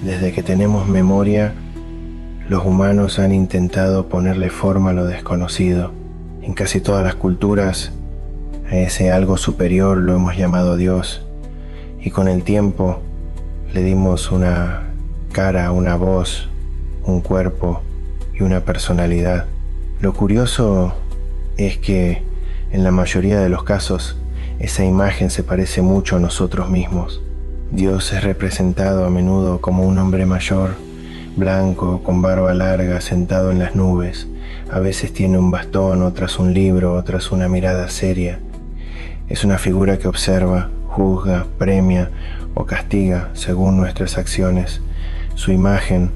Desde que tenemos memoria, los humanos han intentado ponerle forma a lo desconocido. En casi todas las culturas, a ese algo superior lo hemos llamado Dios, y con el tiempo le dimos una cara, una voz, un cuerpo y una personalidad. Lo curioso es que en la mayoría de los casos esa imagen se parece mucho a nosotros mismos. Dios es representado a menudo como un hombre mayor, blanco, con barba larga, sentado en las nubes. A veces tiene un bastón, otras un libro, otras una mirada seria. Es una figura que observa, juzga, premia o castiga según nuestras acciones. Su imagen,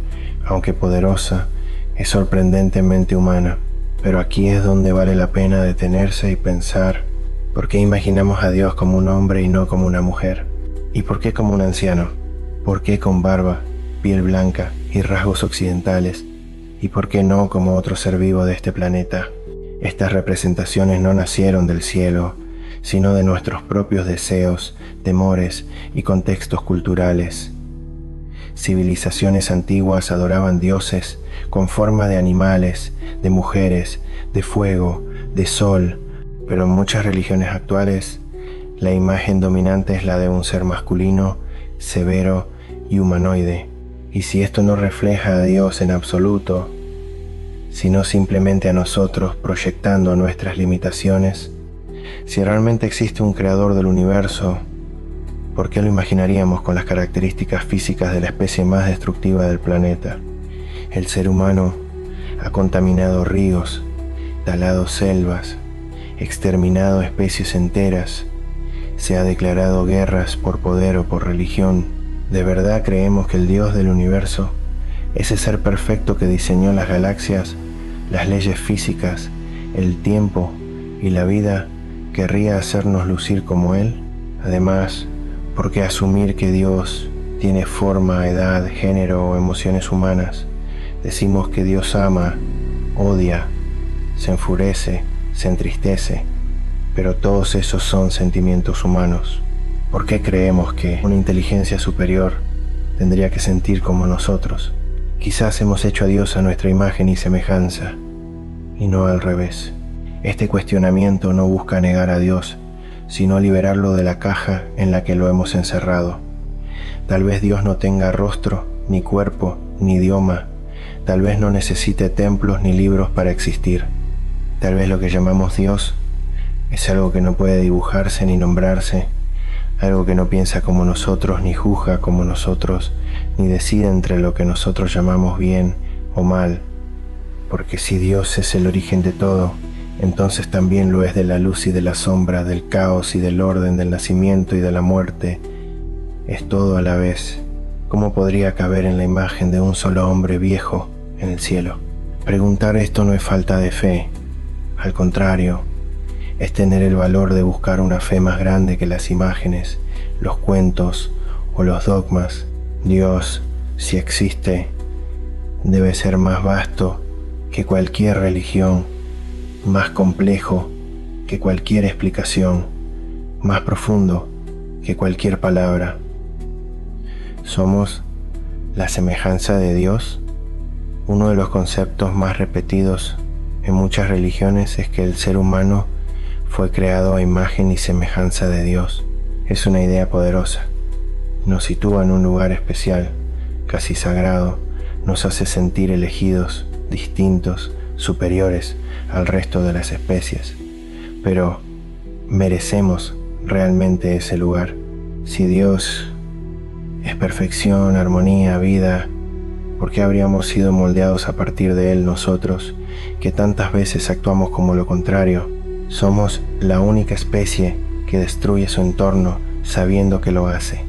aunque poderosa, es sorprendentemente humana. Pero aquí es donde vale la pena detenerse y pensar: ¿por qué imaginamos a Dios como un hombre y no como una mujer? ¿Y por qué como un anciano? ¿Por qué con barba, piel blanca y rasgos occidentales? ¿Y por qué no como otro ser vivo de este planeta? Estas representaciones no nacieron del cielo, sino de nuestros propios deseos, temores y contextos culturales. Civilizaciones antiguas adoraban dioses con forma de animales, de mujeres, de fuego, de sol, pero en muchas religiones actuales la imagen dominante es la de un ser masculino, severo y humanoide. Y si esto no refleja a Dios en absoluto, sino simplemente a nosotros proyectando nuestras limitaciones, si realmente existe un creador del universo, ¿por qué lo imaginaríamos con las características físicas de la especie más destructiva del planeta? El ser humano ha contaminado ríos, talado selvas, exterminado especies enteras, se ha declarado guerras por poder o por religión. ¿De verdad creemos que el Dios del universo, ese ser perfecto que diseñó las galaxias, las leyes físicas, el tiempo y la vida, querría hacernos lucir como Él? Además, ¿por qué asumir que Dios tiene forma, edad, género o emociones humanas? Decimos que Dios ama, odia, se enfurece, se entristece, pero todos esos son sentimientos humanos. ¿Por qué creemos que una inteligencia superior tendría que sentir como nosotros? Quizás hemos hecho a Dios a nuestra imagen y semejanza, y no al revés. Este cuestionamiento no busca negar a Dios, sino liberarlo de la caja en la que lo hemos encerrado. Tal vez Dios no tenga rostro, ni cuerpo, ni idioma. Tal vez no necesite templos ni libros para existir. Tal vez lo que llamamos Dios es algo que no puede dibujarse ni nombrarse, algo que no piensa como nosotros, ni juzga como nosotros, ni decide entre lo que nosotros llamamos bien o mal. Porque si Dios es el origen de todo, entonces también lo es de la luz y de la sombra, del caos y del orden, del nacimiento y de la muerte. Es todo a la vez. ¿Cómo podría caber en la imagen de un solo hombre viejo en el cielo? Preguntar esto no es falta de fe. Al contrario, es tener el valor de buscar una fe más grande que las imágenes, los cuentos o los dogmas. Dios, si existe, debe ser más vasto que cualquier religión, más complejo que cualquier explicación, más profundo que cualquier palabra. ¿Somos la semejanza de Dios? Uno de los conceptos más repetidos en muchas religiones es que el ser humano fue creado a imagen y semejanza de Dios. Es una idea poderosa. Nos sitúa en un lugar especial, casi sagrado, nos hace sentir elegidos, distintos, superiores al resto de las especies. Pero, ¿merecemos realmente ese lugar? Si Dios es perfección, armonía, vida, ¿por qué habríamos sido moldeados a partir de Él nosotros, que tantas veces actuamos como lo contrario? Somos la única especie que destruye su entorno sabiendo que lo hace.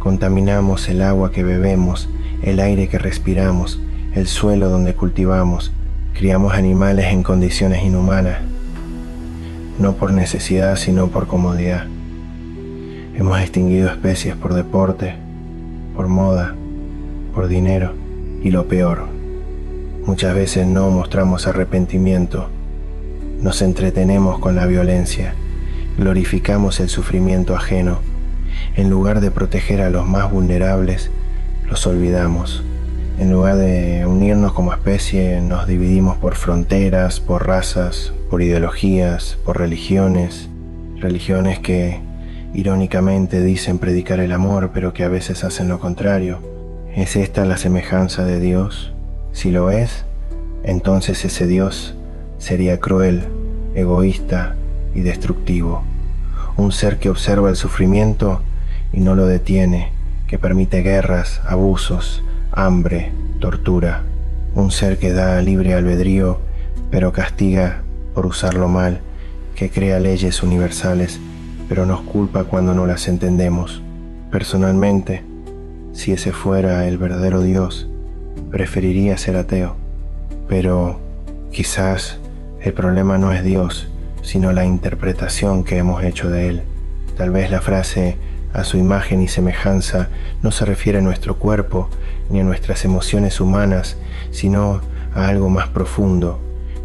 Contaminamos el agua que bebemos, el aire que respiramos, el suelo donde cultivamos. Criamos animales en condiciones inhumanas, no por necesidad sino por comodidad. Hemos extinguido especies por deporte, por moda, por dinero y lo peor, muchas veces no mostramos arrepentimiento. Nos entretenemos con la violencia, glorificamos el sufrimiento ajeno. En lugar de proteger a los más vulnerables, los olvidamos. En lugar de unirnos como especie, nos dividimos por fronteras, por razas, por ideologías, por religiones. Religiones que irónicamente dicen predicar el amor, pero que a veces hacen lo contrario. ¿Es esta la semejanza de Dios? Si lo es, entonces ese Dios sería cruel, egoísta y destructivo. Un ser que observa el sufrimiento y no lo detiene, que permite guerras, abusos, hambre, tortura. Un ser que da libre albedrío, pero castiga por usarlo mal, que crea leyes universales, pero nos culpa cuando no las entendemos. Personalmente, si ese fuera el verdadero Dios, preferiría ser ateo. Pero quizás el problema no es Dios, sino la interpretación que hemos hecho de Él. Tal vez la frase "a su imagen y semejanza" no se refiere a nuestro cuerpo ni a nuestras emociones humanas, sino a algo más profundo,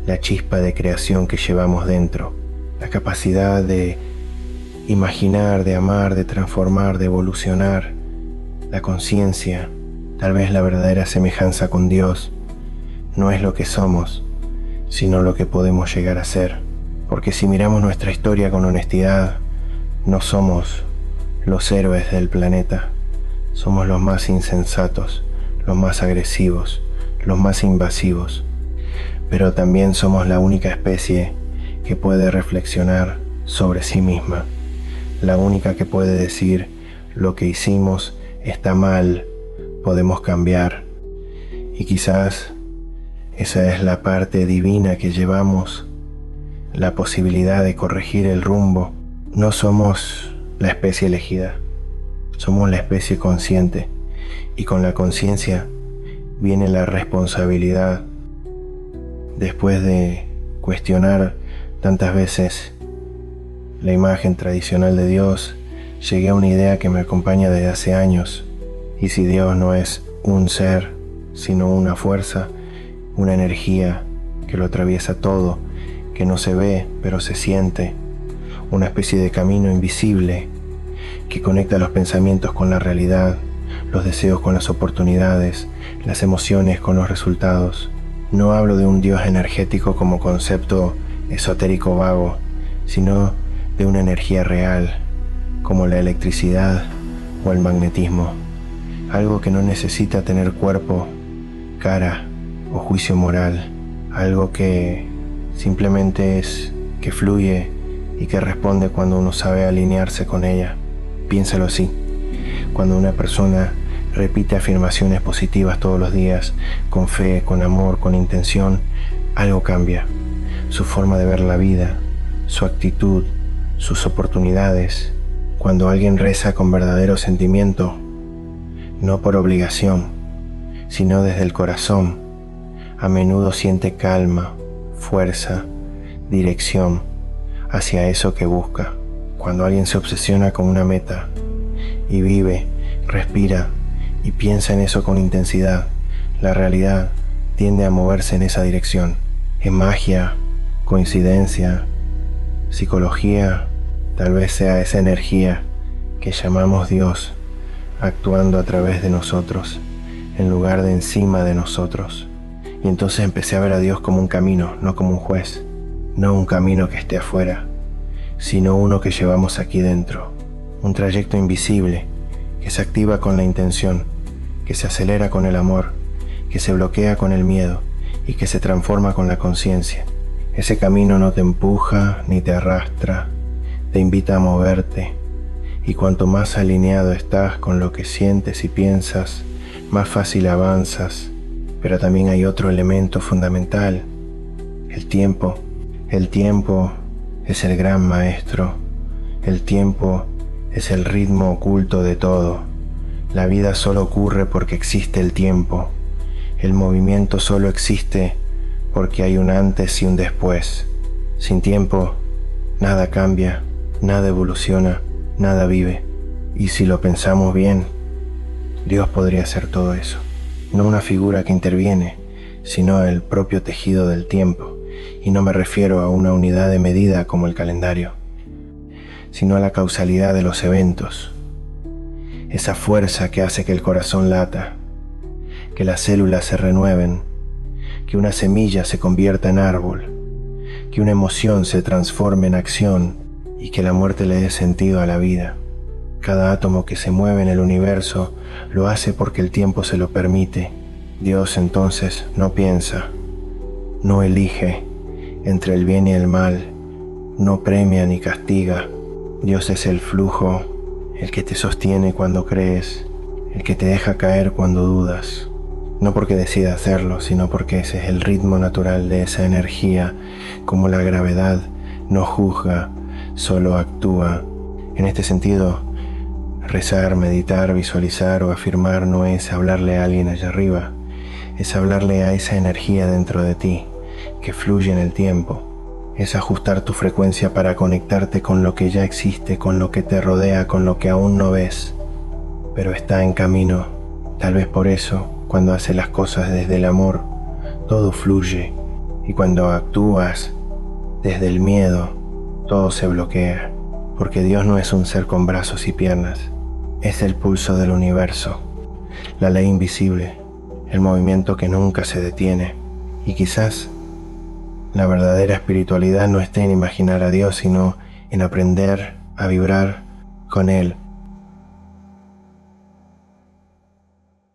la chispa de creación que llevamos dentro, la capacidad de imaginar, de amar, de transformar, de evolucionar, la conciencia. Tal vez la verdadera semejanza con Dios no es lo que somos, sino lo que podemos llegar a ser. Porque si miramos nuestra historia con honestidad, no somos los héroes del planeta, somos los más insensatos, los más agresivos, los más invasivos, pero también somos la única especie que puede reflexionar sobre sí misma, la única que puede decir: lo que hicimos está mal, podemos cambiar. Y quizás esa es la parte divina que llevamos, la posibilidad de corregir el rumbo. No somos la especie elegida, somos la especie consciente, y con la conciencia viene la responsabilidad. Después de cuestionar tantas veces la imagen tradicional de Dios, llegué a una idea que me acompaña desde hace años. Y si Dios no es un ser, sino una fuerza, una energía que lo atraviesa todo, que no se ve pero se siente, una especie de camino invisible que conecta los pensamientos con la realidad, los deseos con las oportunidades, las emociones con los resultados. No hablo de un Dios energético como concepto esotérico vago, sino de una energía real, como la electricidad o el magnetismo. Algo que no necesita tener cuerpo, cara o juicio moral. Algo que simplemente es, que fluye y que responde cuando uno sabe alinearse con ella. Piénsalo así. Cuando una persona repite afirmaciones positivas todos los días, con fe, con amor, con intención, algo cambia. Su forma de ver la vida, su actitud, sus oportunidades. Cuando alguien reza con verdadero sentimiento, no por obligación, sino desde el corazón, a menudo siente calma, fuerza, dirección hacia eso que busca. Cuando alguien se obsesiona con una meta y vive, respira y piensa en eso con intensidad, la realidad tiende a moverse en esa dirección. ¿Es magia, coincidencia, psicología? Tal vez sea esa energía que llamamos Dios actuando a través de nosotros, en lugar de encima de nosotros. Y entonces empecé a ver a Dios como un camino, no como un juez. No un camino que esté afuera, sino uno que llevamos aquí dentro. Un trayecto invisible que se activa con la intención, que se acelera con el amor, que se bloquea con el miedo y que se transforma con la conciencia. Ese camino no te empuja ni te arrastra, te invita a moverte. Y cuanto más alineado estás con lo que sientes y piensas, más fácil avanzas. Pero también hay otro elemento fundamental: el tiempo. El tiempo es el gran maestro. El tiempo es el ritmo oculto de todo. La vida solo ocurre porque existe el tiempo. El movimiento solo existe porque hay un antes y un después. Sin tiempo, nada cambia, nada evoluciona, nada vive. Y si lo pensamos bien, Dios podría ser todo eso. No una figura que interviene, sino el propio tejido del tiempo. Y no me refiero a una unidad de medida como el calendario, sino a la causalidad de los eventos. esa fuerza que hace que el corazón lata, que las células se renueven, que una semilla se convierta en árbol, que una emoción se transforme en acción y que la muerte le dé sentido a la vida. Cada átomo que se mueve en el universo lo hace porque el tiempo se lo permite. Dios entonces no piensa, no elige entre el bien y el mal, no premia ni castiga. Dios es el flujo, el que te sostiene cuando crees, el que te deja caer cuando dudas. No porque decida hacerlo, sino porque ese es el ritmo natural de esa energía, como la gravedad no juzga, solo actúa. En este sentido, rezar, meditar, visualizar o afirmar no es hablarle a alguien allá arriba, es hablarle a esa energía dentro de ti, que fluye en el tiempo. Es ajustar tu frecuencia para conectarte con lo que ya existe, con lo que te rodea, con lo que aún no ves, pero está en camino. Tal vez por eso, cuando haces las cosas desde el amor, todo fluye, y cuando actúas desde el miedo, todo se bloquea, porque Dios no es un ser con brazos y piernas, es el pulso del universo, la ley invisible, el movimiento que nunca se detiene. Y quizás la verdadera espiritualidad no esté en imaginar a Dios, sino en aprender a vibrar con Él